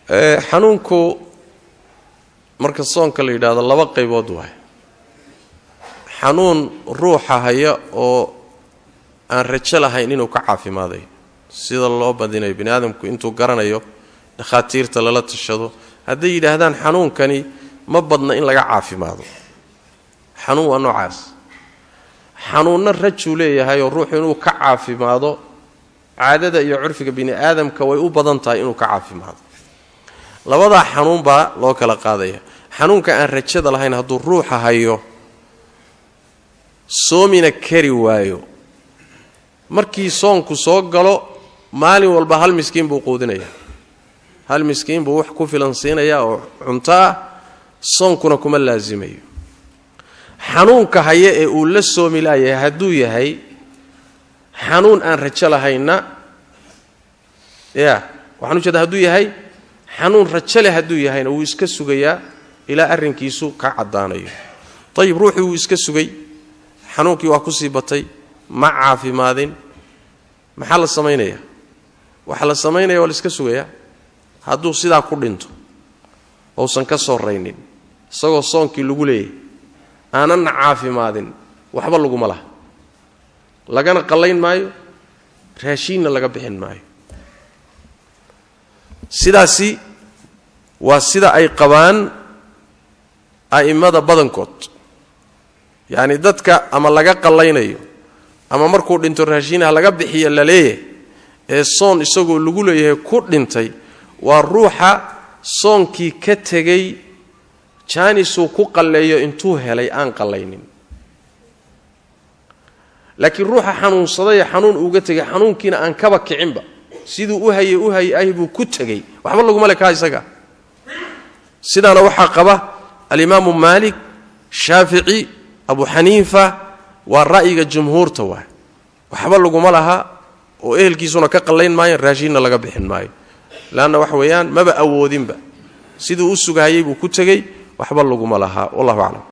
xanuunku marka soonka la yiraahdo laba qaybood waay xanuun ruuxa haya oo aan rajo lahayn inuu ka caafimaaday sida loo badinayo bini aadamku intuu garanayo dhakhaatiirta lala tashado hadday yiraahdaan xanuunkani ma badna in laga caafimaado xanuun waa noocaas xanuunna rajuu leeyahay oo ruuxu inuu ka caafimaado caadada iyo curfiga bini aadamka way u badan tahay inuu ka caafimaado labada xanuun baa loo kala qaadaya xanuunka aan rajada lahayn hadduu ruuxa hayo soomina kari waayo markii soonku soo galo maalin walba hal miskiin buu quudinaya hal miskiin buu wax ku filan siinaya oo cuntaa soonkuna kuma laazimayo xanuunka haya ee uu la soomi laayay hadduu yahay xanuun aan rajo lahayna waxaan u jeedaa hadduu yahay xanuun rajo leh hadduu yahayna wuu iska sugayaa ilaa arrinkiisu ka caddaanayo ayib ruuxii wuu iska sugay xanuunkii waa ku sii batay ma caafimaadin maxaa la samaynayaa waxa la samaynaya waa la iska sugayaa hadduu sidaa ku dhinto uusan ka soo raynin isagoo soonkii lagu leeyahay aanan caafimaadin waxba laguma laha lagana qallayn maayo raashiinna laga bixin maayo sidaasi waa sida ay qabaan a'immada badankood yacni dadka ama laga qallaynayo ama markuu dhinto raashiinaha laga bixiyo la leeyahay ee soon isagoo lagu leeyahay ku dhintay waa ruuxa soonkii ka tegey jaanisuu ku qalleeyo intuu helay aan qallaynin laakiin ruuxa xanuunsaday xanuun uga tegay xanuunkiina aan kaba kicinba siduu u hayay buu ku tegay waxba laguma le ka isaga sidaana waxaa qaba al-imaamu maalik shaafici abu xaniifa waa ra'yiga jumhuurta waa waxba laguma laha oo ehelkiisuna ka qallayn maayo raashiinna laga bixin maayo laana wax weeyaan maba awoodinba siduu u sugayay buu ku tegay waxba laguma laha wallahu a'lam